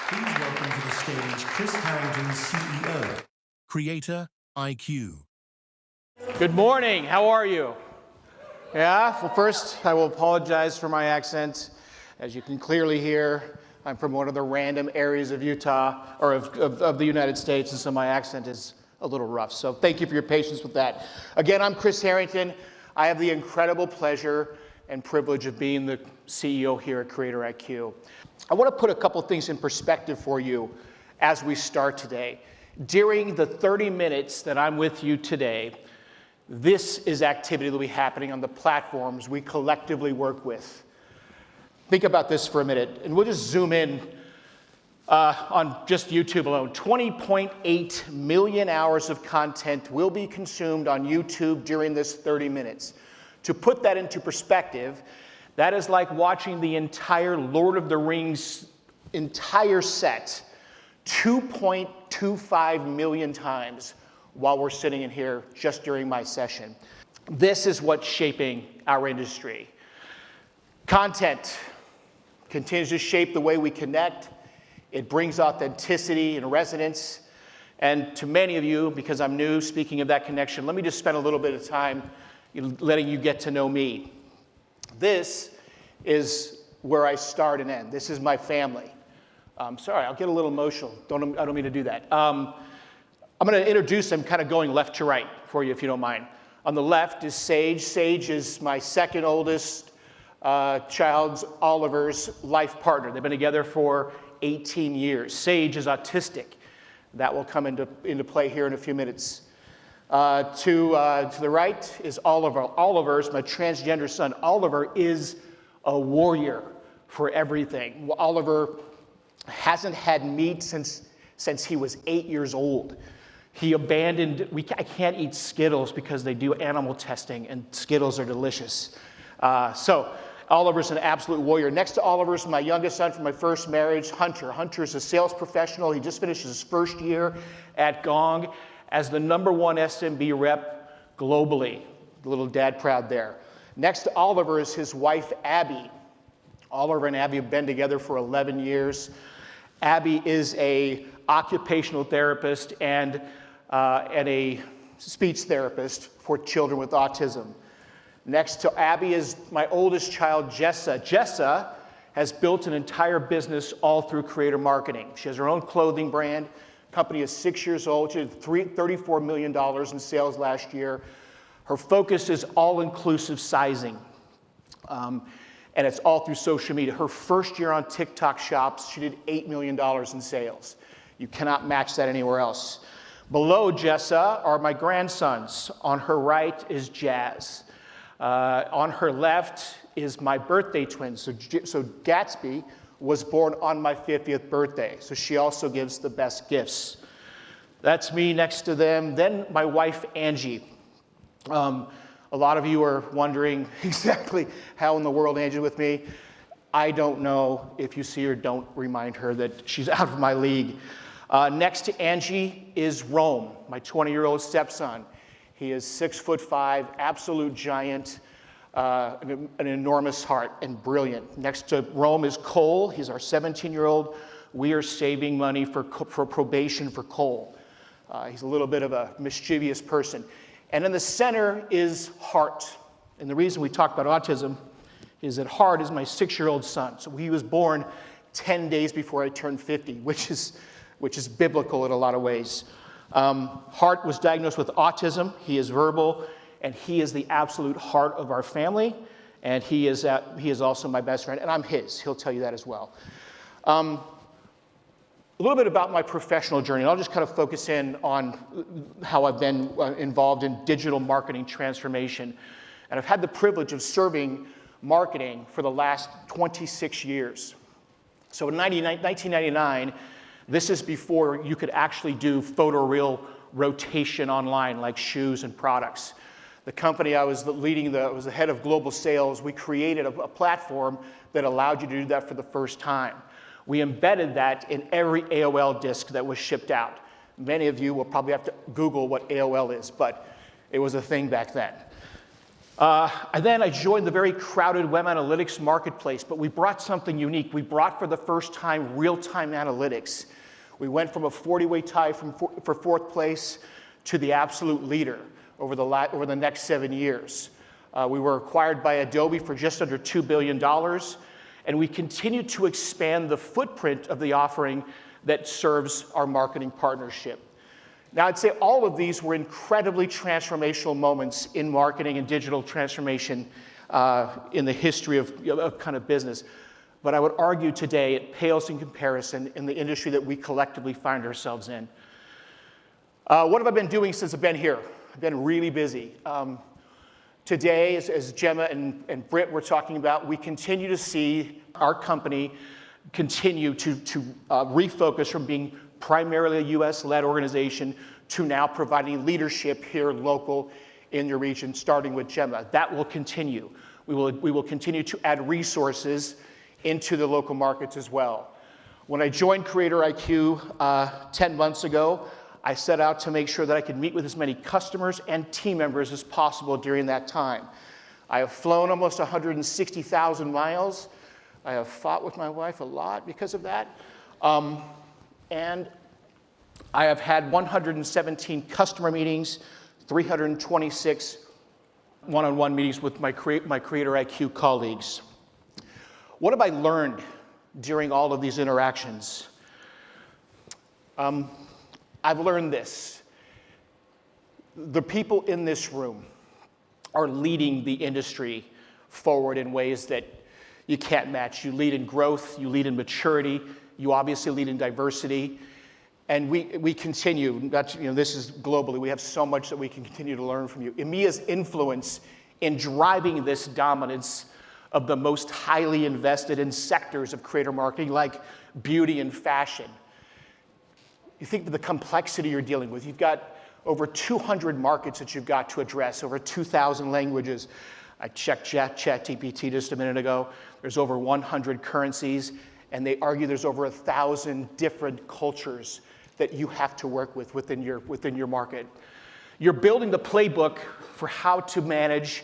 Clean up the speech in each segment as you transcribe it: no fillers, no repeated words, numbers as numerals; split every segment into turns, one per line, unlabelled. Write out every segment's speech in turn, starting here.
Please welcome to the stage Chris Harrington, CEO, CreatorIQ.
Good morning. How are you? Yeah, well, first, I will apologize for my accent. As you can clearly hear, I'm from one of the random areas of Utah, or of the United States, and so my accent is a little rough. So thank you for your patience with that. Again, I'm Chris Harrington. I have the incredible pleasure and privilege of being the CEO here at CreatorIQ. I want to put a couple things in perspective for you as we start today. During the 30 minutes that I'm with you today, this is activity that will be happening on the platforms we collectively work with. Think about this for a minute, and we'll just zoom in on just YouTube alone. 20.8 million hours of content will be consumed on YouTube during this 30 minutes. To put that into perspective, that is like watching the entire Lord of the Rings entire set 2.25 million times while we're sitting in here just during my session. This is what's shaping our industry. Content continues to shape the way we connect. It brings authenticity and resonance. And to many of you, because I'm new, speaking of that connection, let me just spend a little bit of time letting you get to know me. This is where I start and end. This is my family. Sorry, I'll get a little emotional. I don't mean to do that. I'm going to introduce them kind of going left to right for you, if you don't mind. On the left is Sage. Sage is my second oldest child's, Oliver's, life partner. They've been together for 18 years. Sage is autistic. That will come into play here in a few minutes. To the right is Oliver. Oliver's my transgender son. Oliver is a warrior for everything. Oliver hasn't had meat since he was 8 years old. He abandoned, I can't eat Skittles because they do animal testing, and Skittles are delicious. So Oliver's an absolute warrior. Next to Oliver's my youngest son from my first marriage, Hunter. Hunter's a sales professional. He just finished his first year at Gong as the #1 SMB rep globally. A little dad proud there. Next to Oliver is his wife, Abby. Oliver and Abby have been together for 11 years. Abby is a occupational therapist and a speech therapist for children with autism. Next to Abby is my oldest child, Jessa. Jessa has built an entire business all through creator marketing. She has her own clothing brand. Company is 6 years old. She did $34 million in sales last year. Her focus is all-inclusive sizing, and it's all through social media. Her first year on TikTok Shops, she did $8 million in sales. You cannot match that anywhere else. Below Jessa are my grandsons. On her right is Jazz. On her left is my birthday twin. So Gatsby was born on my 50th birthday. So she also gives the best gifts. That's me next to them. Then my wife, Angie. A lot of you are wondering exactly how in the world Angie with me. I don't know. If you see her, don't remind her that she's out of my league. Next to Angie is Rome, my 20-year-old stepson. He is 6'5", absolute giant, an enormous heart, and brilliant. Next to Rome is Cole. He's our 17-year-old. We are saving money for probation for Cole. He's a little bit of a mischievous person. And in the center is Hart. And the reason we talk about autism is that Hart is my 6-year-old son. So he was born 10 days before I turned 50, which is biblical in a lot of ways. Hart was diagnosed with autism. He is verbal, and he is the absolute heart of our family. And he is also my best friend, and I'm his. He'll tell you that as well. A little bit about my professional journey, and I'll just kind of focus in on how I've been involved in digital marketing transformation. And I've had the privilege of serving marketing for the last 26 years. So in 1999, this is before you could actually do photoreal rotation online like shoes and products. The company I was was the head of global sales. We created a platform that allowed you to do that for the first time. We embedded that in every AOL disk that was shipped out. Many of you will probably have to Google what AOL is, but it was a thing back then. And then I joined the very crowded web analytics marketplace, but we brought something unique. We brought for the first time real-time analytics. We went from a 40-way tie for fourth place to the absolute leader over the next 7 years. We were acquired by Adobe for just under $2 billion, and we continue to expand the footprint of the offering that serves our marketing partnership. Now, I'd say all of these were incredibly transformational moments in marketing and digital transformation in the history of kind of business. But I would argue today it pales in comparison in the industry that we collectively find ourselves in. What have I been doing since I've been here? I've been really busy. Today, as Gemma and Britt were talking about, we continue to see our company continue to refocus from being primarily a US-led organization to now providing leadership here local in your region, starting with Gemma. That will continue. We will continue to add resources into the local markets as well. When I joined CreatorIQ 10 months ago, I set out to make sure that I could meet with as many customers and team members as possible during that time. I have flown almost 160,000 miles. I have fought with my wife a lot because of that. And I have had 117 customer meetings, 326 one-on-one meetings with my CreatorIQ colleagues. What have I learned during all of these interactions? I've learned this. The people in this room are leading the industry forward in ways that you can't match. You lead in growth, you lead in maturity, you obviously lead in diversity, and we continue. This is globally. We have so much that we can continue to learn from you. EMEA's influence in driving this dominance of the most highly invested in sectors of creator marketing, like beauty and fashion. You think of the complexity you're dealing with. You've got over 200 markets that you've got to address, over 2,000 languages. I checked ChatGPT just a minute ago. There's over 100 currencies, and they argue there's over 1,000 different cultures that you have to work with within your market. You're building the playbook for how to manage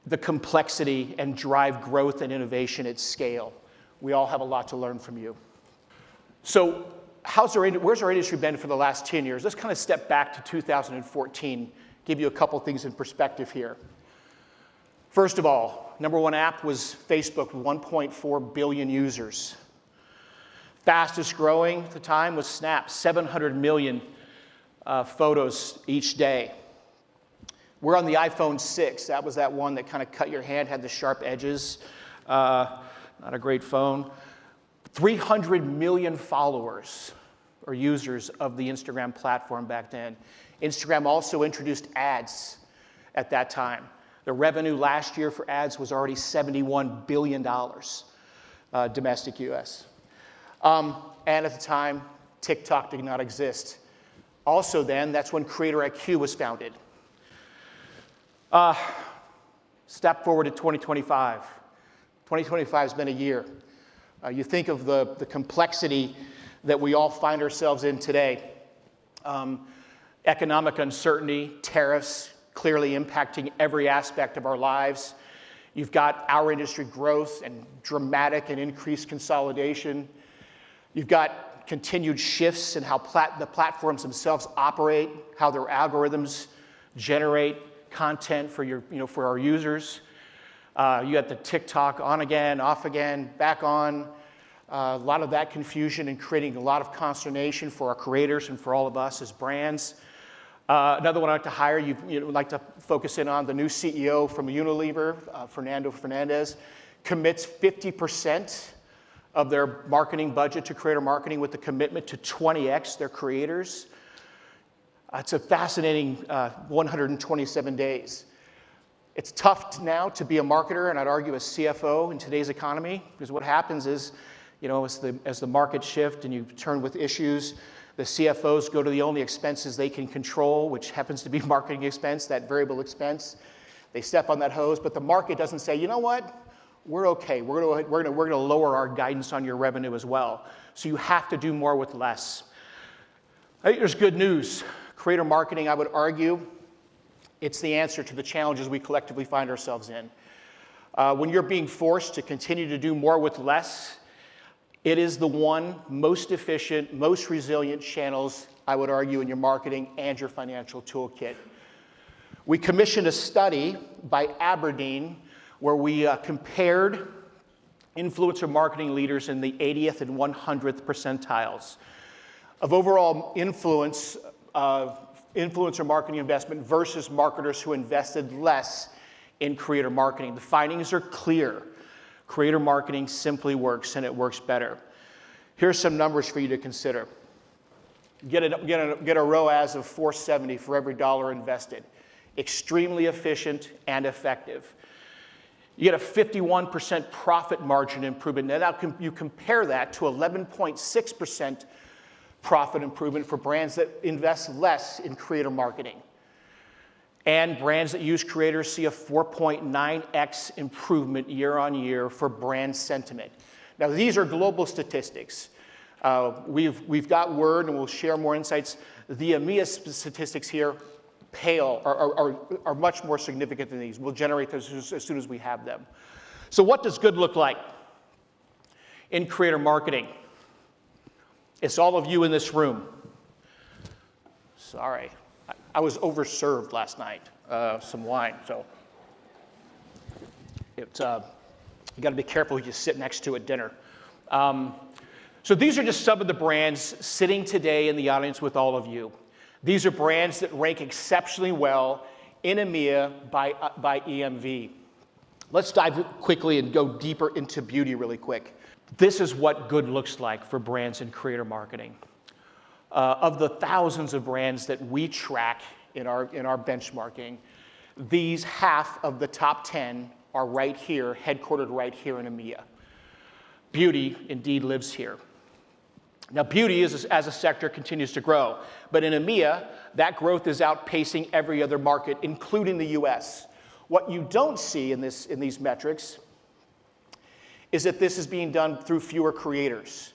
the complexity and drive growth and innovation at scale. We all have a lot to learn from you. So where's our industry been for the last 10 years? Let's kind of step back to 2014, give you a couple things in perspective here. First of all, number one app was Facebook with 1.4 billion users. Fastest growing at the time was Snap, 700 million photos each day. We're on the iPhone 6. That was that one that kind of cut your hand, had the sharp edges. Not a great phone. 300 million followers or users of the Instagram platform back then. Instagram also introduced ads at that time. The revenue last year for ads was already $71 billion, domestic US. And at the time, TikTok did not exist. Also then, that's when CreatorIQ was founded. Step forward to 2025. 2025 has been a year. You think of the complexity that we all find ourselves in today. Economic uncertainty, tariffs, clearly impacting every aspect of our lives. You've got our industry growth and dramatic and increased consolidation. You've got continued shifts in how the platforms themselves operate, how their algorithms generate content for our users. You got the TikTok on again, off again, back on. A lot of that confusion and creating a lot of consternation for our creators and for all of us as brands. Another one I'd like to hire, you'd like to focus in on the new CEO from Unilever, Fernando Fernandez, commits 50% of their marketing budget to creator marketing with the commitment to 20x their creators. It's a fascinating 127 days. It's tough now to be a marketer, and I'd argue a CFO in today's economy, because what happens is, as the markets shift and you turn with issues, the CFOs go to the only expenses they can control, which happens to be marketing expense, that variable expense. They step on that hose, but the market doesn't say, you know what? We're okay. We're going to lower our guidance on your revenue as well. So you have to do more with less. I think there's good news. Creator marketing, I would argue, It's the answer to the challenges we collectively find ourselves in. When you're being forced to continue to do more with less, it is the one most efficient, most resilient channels, I would argue, in your marketing and your financial toolkit. We commissioned a study by Aberdeen where we compared influencer marketing leaders in the 80th and 100th percentiles of overall influence of influencer marketing investment versus marketers who invested less in creator marketing. The findings are clear. Creator marketing simply works, and it works better. Here's some numbers for you to consider. Get a ROAS of 470 for every dollar invested. Extremely efficient and effective. You get a 51% profit margin improvement. Now you compare that to 11.6% profit improvement for brands that invest less in creator marketing. And brands that use creators see a 4.9x improvement year on year for brand sentiment. Now, these are global statistics. We've got word, and we'll share more insights. The EMEA statistics here are much more significant than these. We'll generate those as soon as we have them. So what does good look like in creator marketing? It's all of you in this room. Sorry. I was overserved last night, some wine, so you got to be careful who you sit next to at dinner. So these are just some of the brands sitting today in the audience with all of you. These are brands that rank exceptionally well in EMEA by EMV. Let's dive quickly and go deeper into beauty really quick. This is what good looks like for brands in creator marketing. Of the thousands of brands that we track in our benchmarking, these half of the top 10 are right here, headquartered right here in EMEA. Beauty indeed lives here. Now, beauty as a sector continues to grow, but in EMEA, that growth is outpacing every other market, including the US. What you don't see in these metrics is that this is being done through fewer creators,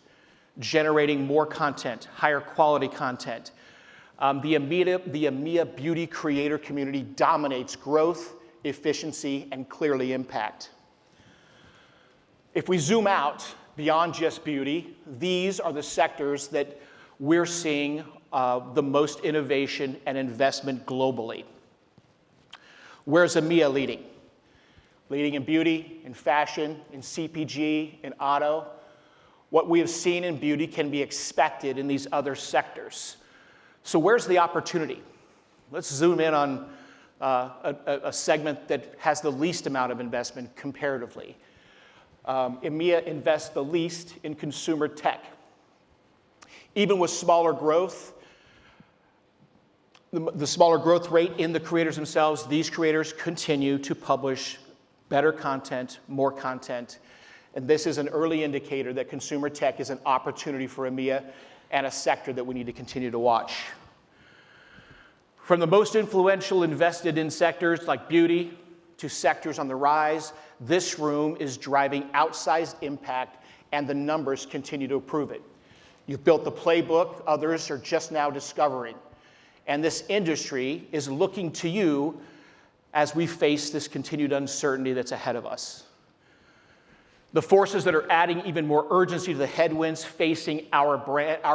generating more content, higher quality content. The EMEA beauty creator community dominates growth, efficiency, and clearly impact. If we zoom out beyond just beauty, these are the sectors that we're seeing the most innovation and investment globally. Where's EMEA leading? Leading in beauty, in fashion, in CPG, in auto. What we have seen in beauty can be expected in these other sectors. So where's the opportunity? Let's zoom in on a segment that has the least amount of investment comparatively. EMEA invests the least in consumer tech. Even with smaller growth, the smaller growth rate in the creators themselves, these creators continue to publish better content, more content. And this is an early indicator that consumer tech is an opportunity for EMEA and a sector that we need to continue to watch. From the most influential invested in sectors like beauty to sectors on the rise, this room is driving outsized impact, and the numbers continue to prove it. You've built the playbook, others are just now discovering. And this industry is looking to you as we face this continued uncertainty that's ahead of us. The forces that are adding even more urgency to the headwinds facing our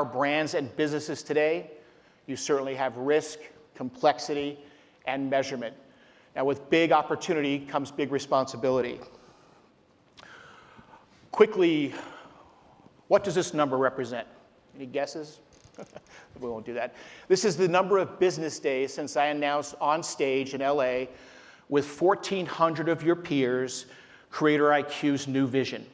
brands and businesses today, you certainly have risk, complexity, and measurement. Now, with big opportunity comes big responsibility. Quickly, what does this number represent? Any guesses? We won't do that. This is the number of business days since I announced on stage in LA with 1,400 of your peers CreatorIQ's new vision.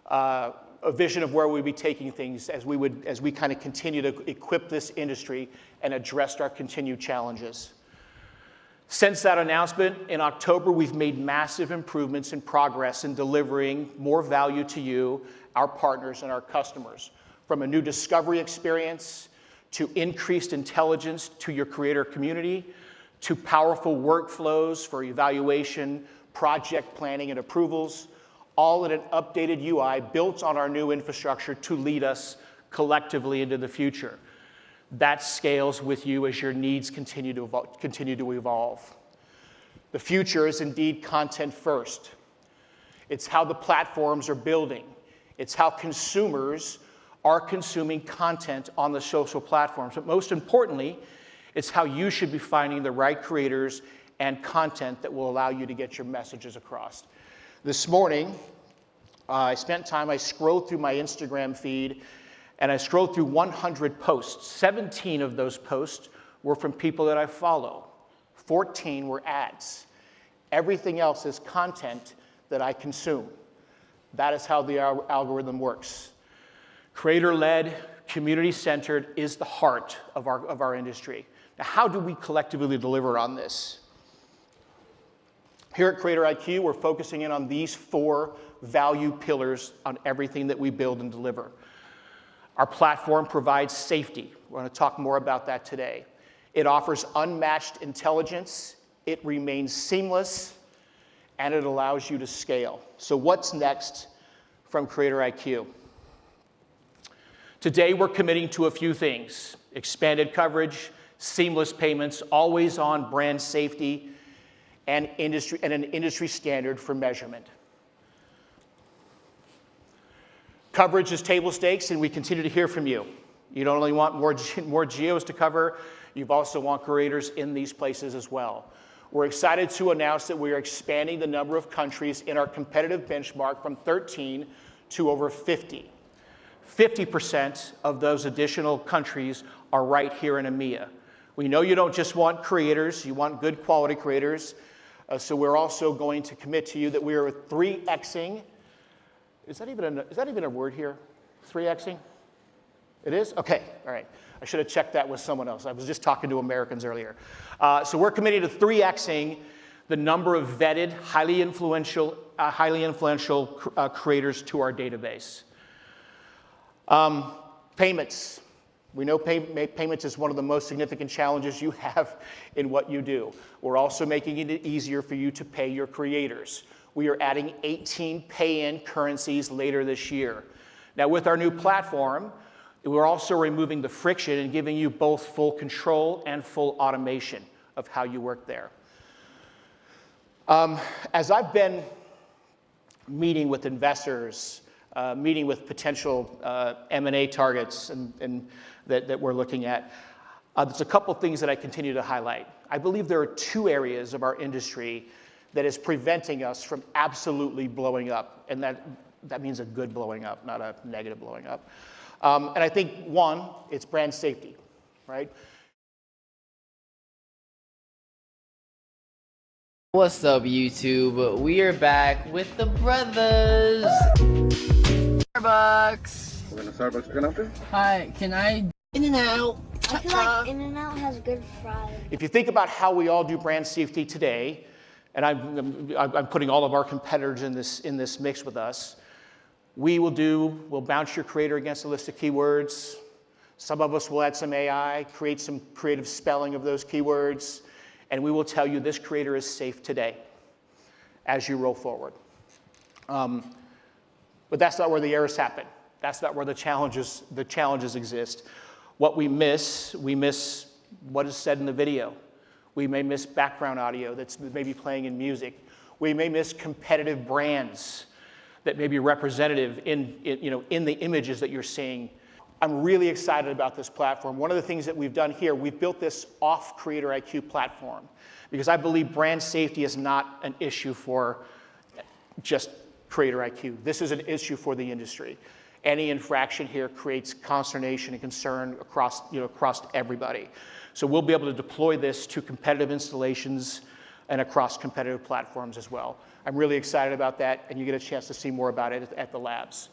A vision of where we'd be taking things as we kind of continue to equip this industry and address our continued challenges. Since that announcement in October, we've made massive improvements and progress in delivering more value to you, our partners, and our customers. From a new discovery experience, to increased intelligence to your creator community, to powerful workflows for evaluation, project planning, and approvals, all in an updated UI built on our new infrastructure to lead us collectively into the future. That scales with you as your needs continue to evolve. The future is indeed content first. It's how the platforms are building. It's how consumers are consuming content on the social platforms. But most importantly, it's how you should be finding the right creators and content that will allow you to get your messages across. This morning, I scrolled through my Instagram feed, and I scrolled through 100 posts. 17 of those posts were from people that I follow. 14 were ads. Everything else is content that I consume. That is how the algorithm works. Creator-led, community-centered is the heart of our industry. Now, how do we collectively deliver on this? Here at CreatorIQ, we're focusing in on these 4 value pillars on everything that we build and deliver. Our platform provides safety. We're going to talk more about that today. It offers unmatched intelligence, it remains seamless, and it allows you to scale. So what's next from CreatorIQ? Today, we're committing to a few things: expanded coverage, seamless payments, always-on brand safety, and an industry standard for measurement. Coverage is table stakes, and we continue to hear from you. You don't only want more geos to cover, you also want creators in these places as well. We're excited to announce that we are expanding the number of countries in our competitive benchmark from 13 to over 50. 50% of those additional countries are right here in EMEA. We know you don't just want creators, you want good quality creators. So we're also going to commit to you that we are 3Xing. Is that even a word here? 3Xing? It is? Okay, all right. I should have checked that with someone else. I was just talking to Americans earlier. So we're committed to 3Xing the number of vetted, highly influential creators to our database. Payments. We know payments is one of the most significant challenges you have in what you do. We're also making it easier for you to pay your creators. We are adding 18 pay-in currencies later this year. Now, with our new platform, we're also removing the friction and giving you both full control and full automation of how you work there. As I've been meeting with investors, meeting with potential M&A targets and that we're looking at, there's a couple things that I continue to highlight. I believe there are 2 areas of our industry that is preventing us from absolutely blowing up, and that means a good blowing up, not a negative blowing up. And I think, one, it's brand safety, right?
What's up, YouTube? We are back with the brothers. Starbucks.
We're gonna Starbucks again after?
Hi, can I In-N-Out?
I feel like In-N-Out has good fries.
If you think about how we all do brand safety today, and I'm putting all of our competitors in this mix with us, we'll bounce your creator against a list of keywords. Some of us will add some AI, create some creative spelling of those keywords, and we will tell you this creator is safe today as you roll forward. But that's not where the errors happen. That's not where the challenges exist. What we miss what is said in the video. We may miss background audio that's maybe playing in music. We may miss competitive brands that may be representative in the images that you're seeing. I'm really excited about this platform. One of the things that we've done here, we've built this off CreatorIQ platform because I believe brand safety is not an issue for just CreatorIQ. This is an issue for the industry. Any infraction here creates consternation and concern across everybody. So we'll be able to deploy this to competitive installations and across competitive platforms as well. I'm really excited about that, and you get a chance to see more about it at the labs.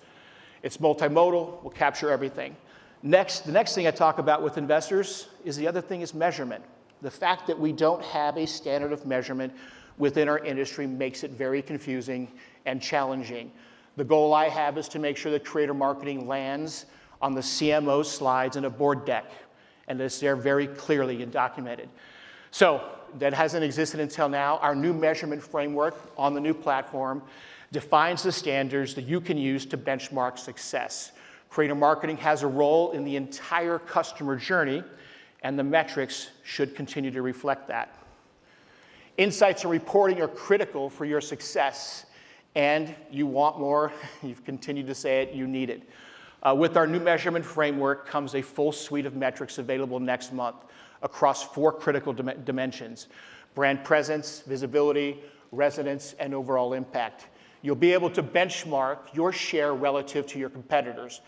It's multimodal, we'll capture everything. The next thing I talk about with investors is the other thing is measurement. The fact that we don't have a standard of measurement within our industry makes it very confusing and challenging. The goal I have is to make sure that creator marketing lands on the CMO slides in a board deck, and it's there very clearly and documented. So that hasn't existed until now. Our new measurement framework on the new platform defines the standards that you can use to benchmark success. Creator marketing has a role in the entire customer journey, and the metrics should continue to reflect that. Insights and reporting are critical for your success, and you want more, you've continued to say it, you need it. With our new measurement framework comes a full suite of metrics available next month across 4 critical dimensions: brand presence, visibility, resonance, and overall impact. You'll be able to benchmark your share relative to your competitors.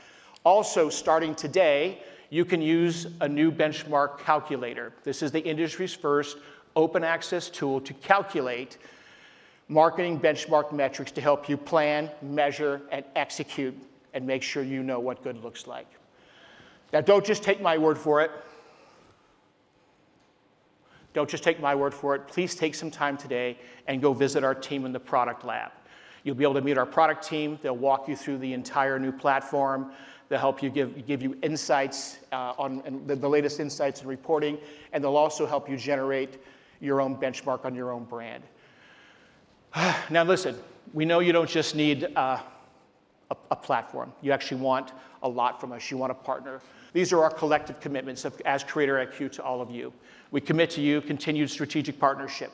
Also, starting today, you can use a new benchmark calculator. This is the industry's first open access tool to calculate marketing benchmark metrics to help you plan, measure, and execute, and make sure you know what good looks like. Now, don't just take my word for it. Don't just take my word for it. Please take some time today and go visit our team in the product lab. You'll be able to meet our product team. They'll walk you through the entire new platform. They'll help you give you insights on the latest insights and reporting, and they'll also help you generate your own benchmark on your own brand. Now listen, we know you don't just need a platform. You actually want a lot from us. You want a partner. These are our collective commitments as CreatorIQ to all of you. We commit to you continued strategic partnership.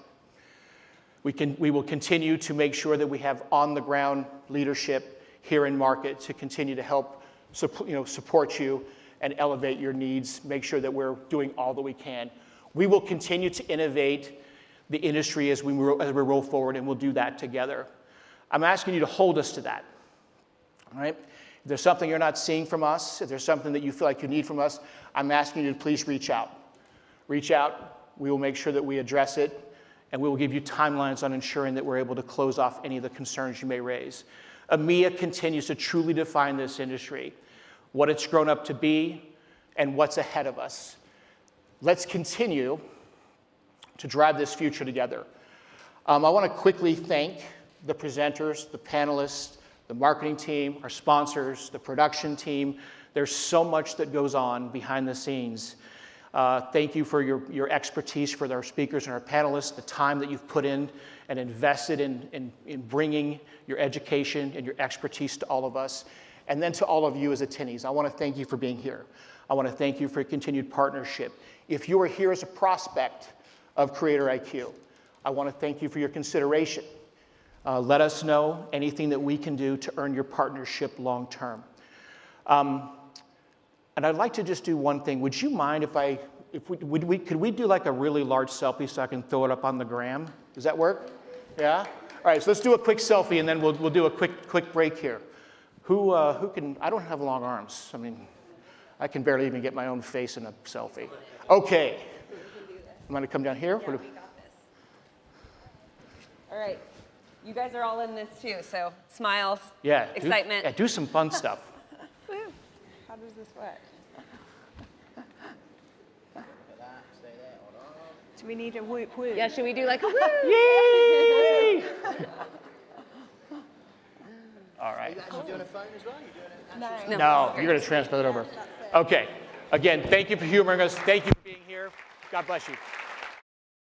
We will continue to make sure that we have on-the-ground leadership here in market to continue to help support you and elevate your needs, make sure that we're doing all that we can. We will continue to innovate the industry as we roll forward, and we'll do that together. I'm asking you to hold us to that. All right? If there's something you're not seeing from us, if there's something that you feel like you need from us, I'm asking you to please reach out. Reach out. We will make sure that we address it, and we will give you timelines on ensuring that we're able to close off any of the concerns you may raise. EMEA continues to truly define this industry, what it's grown up to be, and what's ahead of us. Let's continue to drive this future together. I want to quickly thank the presenters, the panelists, the marketing team, our sponsors, the production team. There's so much that goes on behind the scenes. Thank you for your expertise, for our speakers and our panelists, the time that you've put in and invested in bringing your education and your expertise to all of us. And then to all of you as attendees, I want to thank you for being here. I want to thank you for your continued partnership. If you are here as a prospect of CreatorIQ, I want to thank you for your consideration. Let us know anything that we can do to earn your partnership long term. And I'd like to just do one thing. Would you mind could we do like a really large selfie so I can throw it up on the gram? Does that work? Yeah? All right, so let's do a quick selfie and then we'll do a quick break here. Who can, I don't have long arms. I mean, I can barely even get my own face in a selfie. Okay. I'm gonna come down here.
Yeah, we got this. All right, you guys are all in this too, so smiles, excitement.
Do some fun stuff.
Woo. How does this work? Do we need a whoop whoop? Yeah, should we do like a whoop?
Yay! All right.
Are you guys doing a phone as well? You're doing it?
No, you're going to transfer that over. Okay. Again, thank you for humoring us. Thank you for being here. God bless you.